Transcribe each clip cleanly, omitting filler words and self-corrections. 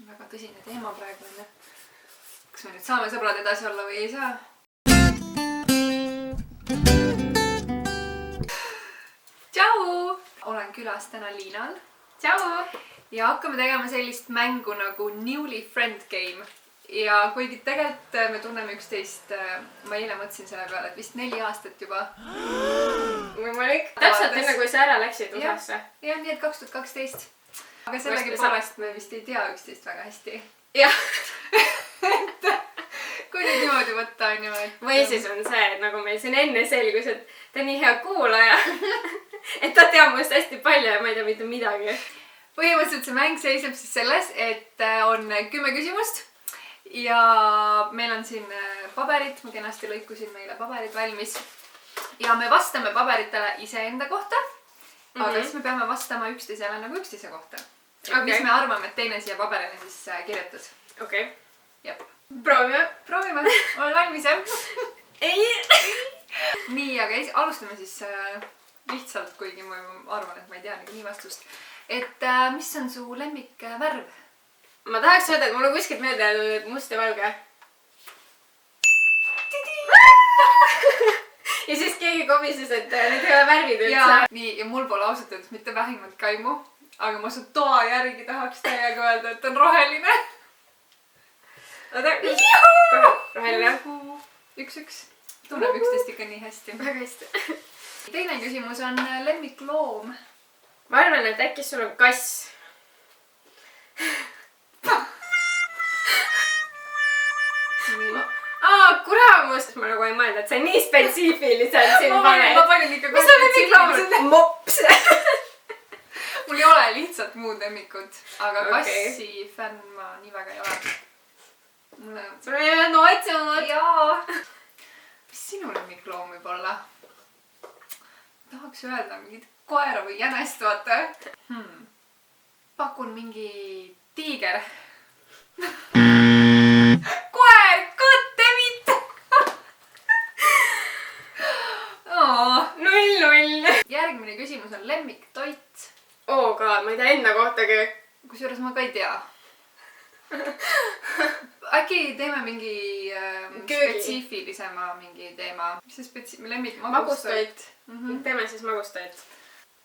Väga tõsine teema praegu on. Kas me nüüd saame sõbrad edasi olla või ei saa? Tšau! Olen külas täna Liinal. Tšau! Ja hakkame tegema sellist mängu nagu Newly Friend Game. Ja kuigi tegelikult me tunneme üksteist, ma eile mõtlesin selle peale, et vist 4 aastat juba. Võimalik. Täpselt enne, kui sa ära läksid USA-sse. Ja nii, et 2012. Aga sellegi poolest me vist ei tea üksteist väga hästi. Jah. Kui nüüd niimoodi võtta on ju. Või siis on see, et nagu meil siin enne selgus, et ta on nii hea kuulaja. Et ta teab must hästi palju ja ma ei tea mitte midagi. Põhimõtteliselt see mäng seisneb siis selles, et on 10 küsimust. Ja meil on siin paberid, ma kenasti lõikusin meile paberid valmis. Ja me vastame paberitele iseenda kohta, aga siis me peame vastama üksteisele nagu üksteise kohta. Mis me arvame, et teine siia paberile siis kirjutas. Okei. Jep. Proovime. Proovime. Olen valmis, jah? Ei. Nii, aga alustame siis lihtsalt, kuigi ma arvan, et ma ei tea nii vastust. Et mis on su lemmik värv? Ma tahaks öelda, et mul on kuskilt meelde jäänud must ja valge. Ja siis keegi komisis, et need ei ole värvid üldse. Nii, ja mul pole ausalt öeldes mitte vähimalt kaimu, aga ma su toa järgi tahaks täiega öelda, et on roheline. Oota, roheline. 1-1. Tunneb üksteist ikka nii hästi. Väga hästi. Teine küsimus on lemmikloom. Ma arvan, et äkki sul on kass. Kuramus! Ma nagu ei mõelda, et see on nii spetsiifiliselt siin paned. Ma panin ikka mis on lemmikloom? Mops! Mul ei ole lihtsalt muud lemmikud, aga kassi fänn ma nii väga ei ole. Sul ei ole nootsunud? Jaa. Mis sinu lemmikloom võib olla? Tahaks öelda mingid koera või jänest, vaata. Pakun mingi tiiger. Koer, kotte mitte! 0-0. Järgmine küsimus on lemmiktoit. Oh god, ma ei tea enda kohtagi. Kusjuures ma ka ei tea. Äkki teeme mingi spetsiifilisema mingi teema. Mis see lemmik magustoit? Teeme siis magustoit.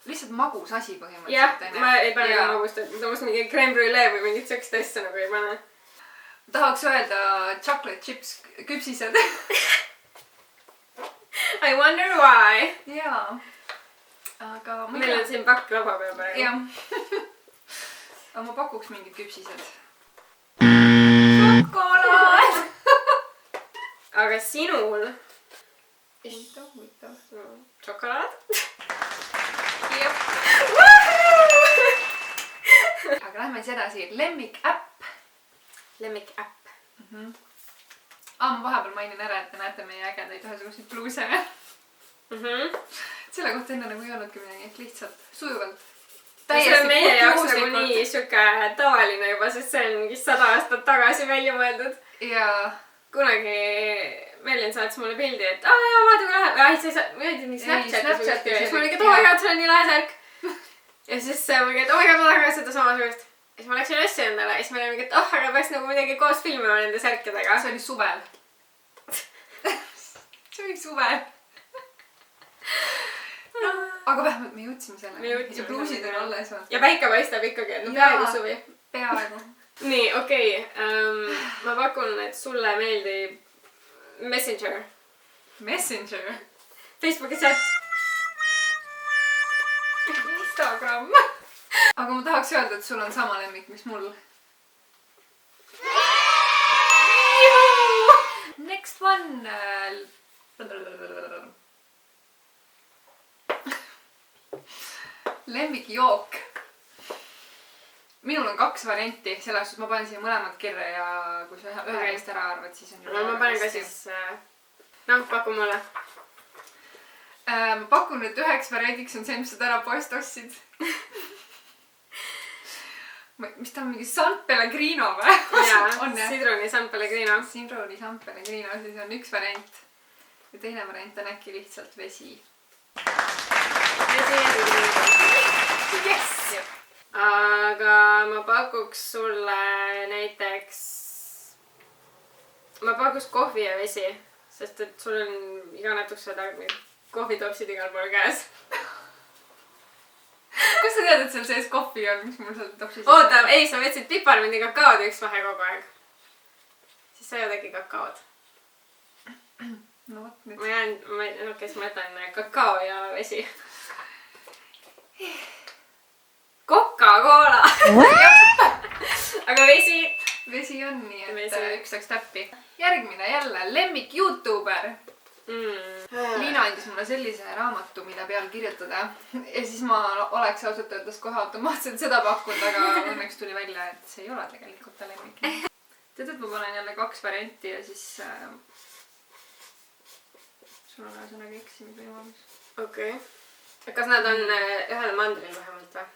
Lihtsalt magus asi põhimõtteliselt. Jah, ma ei pane ka magustoit. Ma tõmbas mingi crème brûlée või mingit söökst asja nagu ei pane. Tahaks öelda chocolate chips küpsised. I wonder why. Jaa. Aga meil on siin pakk lava peal praegu. Jah. Aga ma pakuks mingid küpsised. Šokolaad! Aga sinul? Huvitav. Šokolaad? Jep. Aga lähme siis edasi. Lemmik-äpp. Lemmik-äpp. Ma vahepeal mainin ära, et te näete meie ägedaid ühesuguseid bluuse. Selle kohta enne nagu ei olnudki midagi, lihtsalt sujuvalt. See on meie jaoks nagu nii siuke tavaline juba, sest see on mingi 100 aastat tagasi välja mõeldud. Ja kunagi Merlin saatis mulle pildi, et jaa, vaata kui läheb. Ai, sa ei tea mingi Snapchatis. Ja siis ma olin, et oh my god, sul on nii lahe särk. Ja siis ma olin, et oh my god, ma tahan ka seda samasugust. Ja siis ma läksin asja endale ja siis ma olin, et aga peaks nagu midagi koos filmima nende särkidega. See oli suvel. See oli suvel. Aga vähemalt me jõudsime selle. Ja bluusid on alles. Ja päike paistab ikkagi, et peaaegu suvi. Peaaegu. Nii, okei. Ma pakun, et sulle meeldib Messenger. Messenger? Facebooki chat. Instagram. Aga ma tahaks öelda, et sul on sama lemmik, mis mul. Next one. Lemmikjook. Minul on 2 varianti, selles suhtes ma panen siia mõlemad kirja ja kui sa ühe neist ära arvad, siis on juba... Ma panen ka siis... paku mulle. Ma pakun, et üheks variandiks on see, mis sa täna poest ostsid. Mis ta on mingi San Pellegrino või? Jaa, Sidruni San Pellegrino. Sidruni San Pellegrino, siis on üks variant. Ja teine variant on äkki lihtsalt vesi. Yes! Aga ma pakuks sulle näiteks ma pakuks kohvi ja vesi, sest et sul on iga natukese aeg kohvitopsid igal pool käes. Kus sa tead, et seal sees kohvi on, mis mul seal topsis? Oota, ei, sa võtsid piparmindi kakaod üks vahe kogu aeg. Siis sa jood äkki kakaod. No vot nüüd. Kes ma jätan kakao ja vesi. Coca-Cola! Aga vesi. Vesi on nii, et Vesi. Üks läks täppi. Järgmine jälle lemmik YouTuber. Liina andis mulle sellise raamatu, mida peal kirjutada. Ja siis ma oleks ausalt öeldes kohe automaatselt seda pakkunud, aga õnneks tuli välja, et see ei ole tegelikult ta lemmik. Tead, et ma panen jälle 2 varianti ja siis sul on ühesõnaga eksimisvõimalus. Okei. Kas nad on ühel mandril vähemalt või?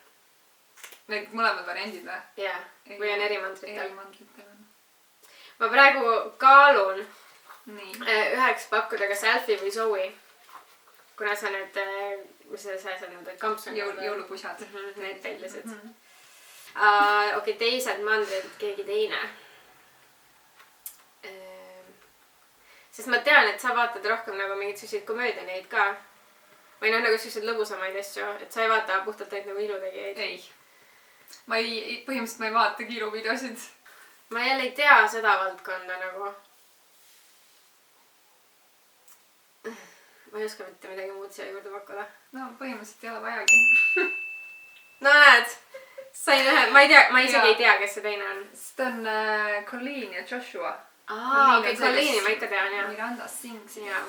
Need mõlemad variandid või? Jaa. Või on eri mandritel? Eri mandritel on. Ma praegu kaalun Nii. üheks pakkuda kas Alfie või Zoe. Kuna sa need, mis see asjad need kampsud? Jõulupusad. Need tellisid. Okei, teised mandrid, keegi teine. Sest ma tean, et sa vaatad rohkem nagu mingeid selliseid komöödianeid ka. Või noh, nagu selliseid lõbusamaid asju, et sa ei vaata puhtalt neid nagu ilutegijaid. Ei. Põhimõtteliselt ma ei vaata kiiruvideosid. Ma jälle ei tea seda valdkonda nagu. Ma ei oska mitte midagi muud siia juurde pakkuda. No põhimõtteliselt ei ole vajagi. No näed, sain ühe, ma isegi ei tea, kes see teine on. Sest on Colleen ja Joshua. Okei, Colleeni ma ikka tean, jah. Miranda Sings. Jaa.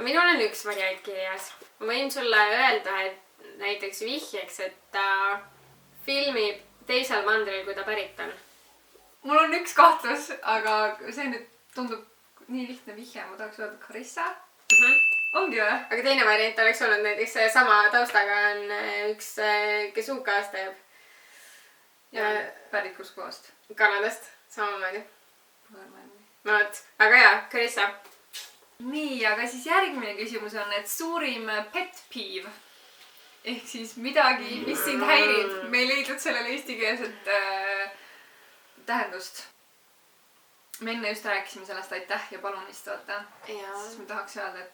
Minul on üks variant kirjas. Ma võin sulle öelda, et näiteks vihjeks, et ta filmib teisel mandril, kui ta pärit on. Mul on üks kahtlus, aga see nüüd tundub nii lihtne vihje. Ma tahaks öelda Carissa. Ongi või? Aga teine variant oleks olnud näiteks sama taustaga on üks, kes UK-st teeb. Ja pärit kus kohast? Kanadast, samamoodi. Võõrmandi. No vot, aga jaa, Carissa. Nii, aga siis järgmine küsimus on, et suurim pet peeve. Ehk siis midagi, mis sind häirib. Me ei leidnud sellele eestikeelset tähendust. Me enne just rääkisime sellest aitäh ja palunist, vaata. Siis ma tahaks öelda,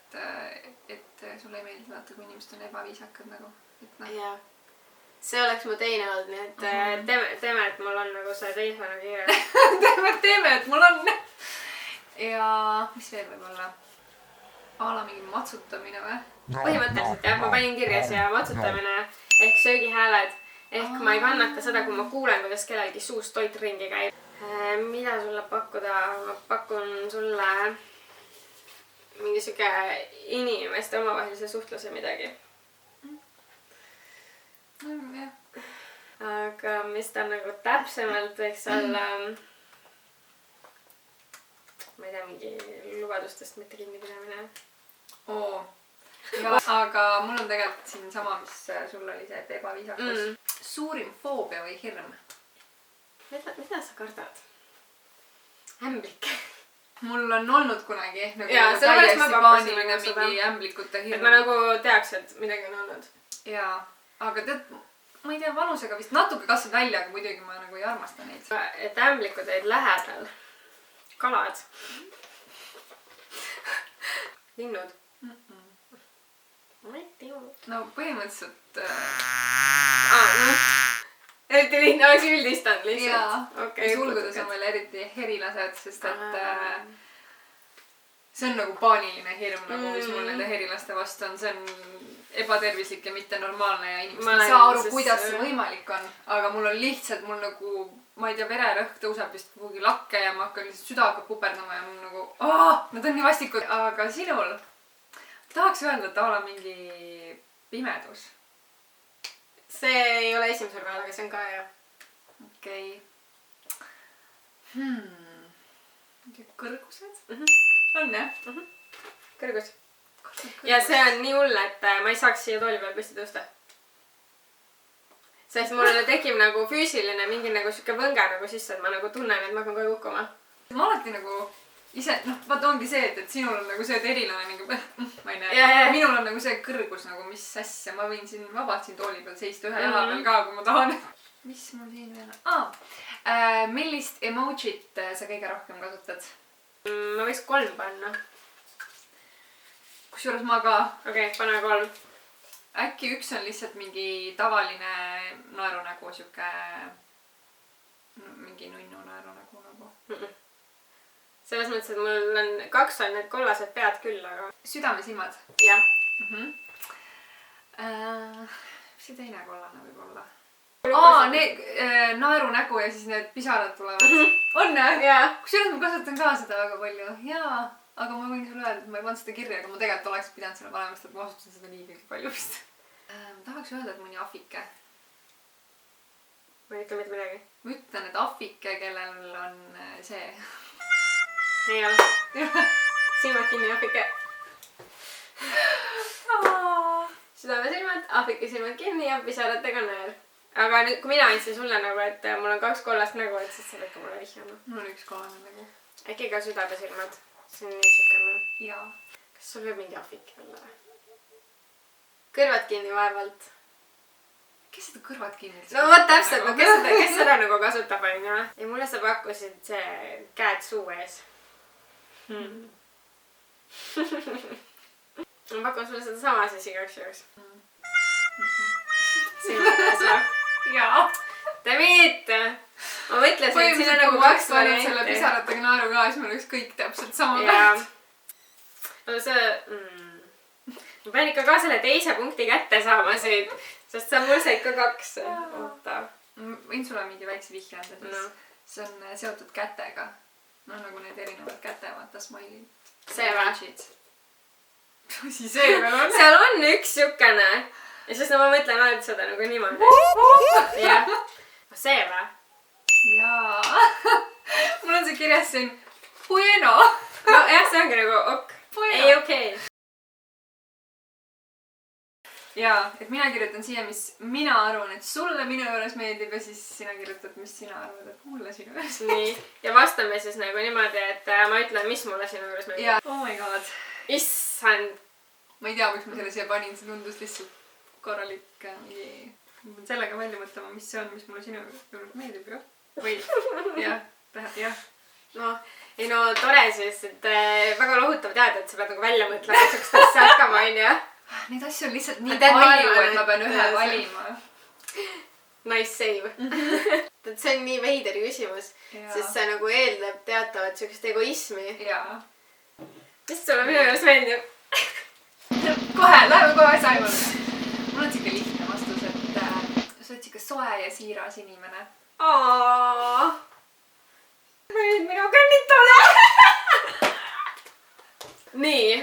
et sulle ei meeldi vaata, kui inimesed on ebaviisakad nagu. Jaa. See oleks mu teine olnud, nii et teeme, et mul on nagu see telefoni kiire. Teeme, et mul on. Ja mis veel võib olla? Ala mingi matsutamine või? Põhimõtteliselt jah, ma panin kirja siia matsutamine ehk söögihääled. Ehk ma ei kannata seda, kui ma kuulen, kuidas kellelgi suust toit ringi käib. Mida sulle pakkuda? Ma pakun sulle mingi siuke inimeste omavahelise suhtluse midagi. Aga mis ta nagu täpsemalt võiks olla, ma ei tea, mingi lubadustest mitte kinnipidamine. Aga mul on tegelikult siin sama, mis sul oli see, et ebaviisakus. Suurim foobia või hirm? Mida sa kardad? Ämblik. Mul on olnud kunagi Jaa, sellepärast ma pakkusin nagu seda. Mingi ämblikute hirm. Et ma nagu teaks, et midagi on olnud. Jaa, aga tead, ma ei tea, vanusega vist natuke kasvab välja, aga muidugi ma nagu ei armasta neid. Et ämblikud olid lähedal. Kalad. Linnud. Ma ei tea. No põhimõtteliselt... Eriti lihtne oleks üldistanud lihtsalt. Jaa, sulgudes on veel eriti herilased, sest et see on nagu paaniline hirm, nagu mis mul nende herilaste vastu on. See on ebatervislik ja mitte normaalne ja inimesed ei saa aru, kuidas see võimalik on. Aga mul on lihtsalt, mul nagu, ma ei tea, vererõhk tõuseb vist kuhugi lakke ja ma hakkan lihtsalt süda hakkab puperdama ja mul nagu, nad on nii vastikud. Aga sinul tahaks öelda, et ta ole mingi pimedus. See ei ole esimesel kohal, aga see on ka jah. Okei. Kõrgused? On jah? Kõrgus. Ja see on nii hull, et ma ei saaks siia tooli peal püsti tõusta. Sest mulle tekib nagu füüsiline mingi nagu siuke võnge nagu sisse, et ma nagu tunnen, et ma hakkan kohe kukkuma. Ma alati nagu ise, vaata ongi see, et sinul on nagu see, et erilane mingi, ma ei näe. Ja. Minul on nagu see kõrgus nagu, mis asja, ma võin siin vabalt siin tooli peal seista ühe jala peal ka, kui ma tahan. mis mul siin veel on? Millist emojit sa kõige rohkem kasutad? Ma võiks 3 panna. Kusjuures ma ka. Okei, pane 3. Äkki üks on lihtsalt mingi tavaline naerunägu, siuke mingi nunnu naerunägu nagu. Selles mõttes, et mul on 2 on need kollased pead küll, aga... Südamesilmad? Jah. Mis see teine kollane võib olla? Need naerunägu ja siis need pisarad tulevad. On, jah? Kusjuures ma kasutan ka seda väga palju. Jaa, aga ma võin sulle öelda, et ma ei pannud seda kirja, aga ma tegelikult oleks pidanud selle panema, sest et ma asutan seda nii palju vist. Ma tahaks öelda, et mõni ahvike. Ma ei ütle mitte midagi. Ma ütlen, et ahvike, kellel on see. Ei ole. Silmad kinni, ahvike. Südamesilmad, ahvike silmad kinni ja pisaratega näel. Aga nüüd, kui mina andsin sulle nagu, et mul on 2 kollast nägu, et siis sa võid ka mulle vihjama. Mul on 1 kollane nägu. Äkki ka südamesilmad. See on nii sükene. Jaa. Kas sul võib mingi ahvike olla või? Kõrvad kinni vaevalt. Kes seda kõrvad kinni? No vot täpselt, no kes seda nagu kasutab, on ju? Ja mulle sa pakkusid see käed suu ees. Ma pakun sulle seda sama siis igaks juhuks. Silmades või? Jaa. Dammit! Ma mõtlesin, et siin on nagu 2 varianti. Selle pisaratega naeru ka, siis meil oleks kõik täpselt sama pealt. No see... Ma pean ikka ka selle teise punkti kätte saama siit, sest sa mul said ka 2. Oota. Võin sulle mingi väikse vihje anda, see on seotud kätega. No nagu need erinevad käte, vaata smailid. See või? Mis see veel on? Seal on üks sükene. Ja siis ma mõtlen alati seda nagu niimoodi. Jah. See või? Jaa. Mul on see kirjas siin bueno. No jah, see ongi nagu ok. Ei okei. Jaa, et mina kirjutan siia, mis mina arvan, et sulle minu juures meeldib ja siis sina kirjutad, mis sina arvad, et mulle sinu juures. Nii. Ja vastame siis nagu niimoodi, et ma ütlen, mis mulle sinu juures meeldib. Jaa. Oh my god. Issand. Ma ei tea, miks ma selle siia panin, see tundus lihtsalt korralik. Ma pean sellega välja mõtlema, mis see on, mis mulle sinu juures meeldib, jah? Või? Jah. No, ei no tore siis, et väga lohutav teada, et sa pead nagu välja mõtlema, et saks tassi hakkama, on ju? Neid asju on lihtsalt nii palju, et ma pean ühe valima. Nice save. See on nii veider küsimus, sest see nagu eeldab teatavat sellist egoismi. Jaa. Mis sulle minu juures meeldib? Läheme kohe Saimule. Mul on siuke lihtne vastus, et sa oled siuke soe ja siiras inimene. Nüüd minuga nii tore. Nii.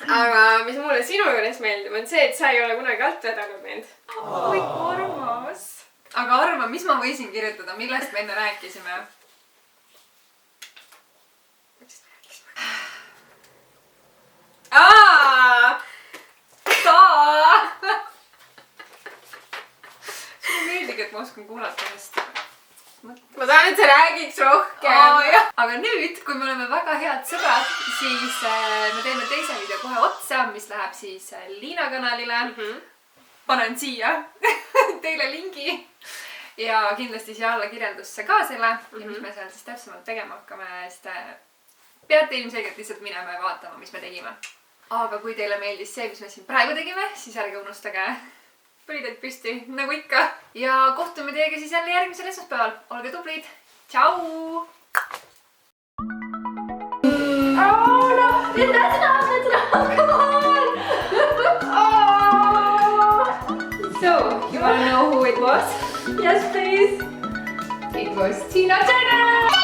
Aga mis mulle sinu juures meeldib, on see, et sa ei ole kunagi alt vedanud mind. Oi, armas. Aga arva, mis ma võisin kirjutada, millest me enne rääkisime? Sulle meeldib, et ma oskan kuulata vast. Ma tahan, et sa räägiks rohkem. Aga nüüd, kui me oleme väga head sõbrad, siis me teeme teise video kohe otsa, mis läheb siis Liina kanalile. Panen siia teile lingi. Ja kindlasti siia alla kirjeldusse ka selle. Ja mis me seal siis täpsemalt tegema hakkame, siis peate ilmselgelt lihtsalt minema ja vaatama, mis me tegime. Aga kui teile meeldis see, mis me siin praegu tegime, siis ärge unustage põlideid püsti, nagu ikka. Ja kohtume teiega siis jälle järgmisel esmaspäeval. Olge tublid. Tšau! Oh no! That's enough! Come on! So, you wanna know who it was? Yes, please. It was Tina Turner!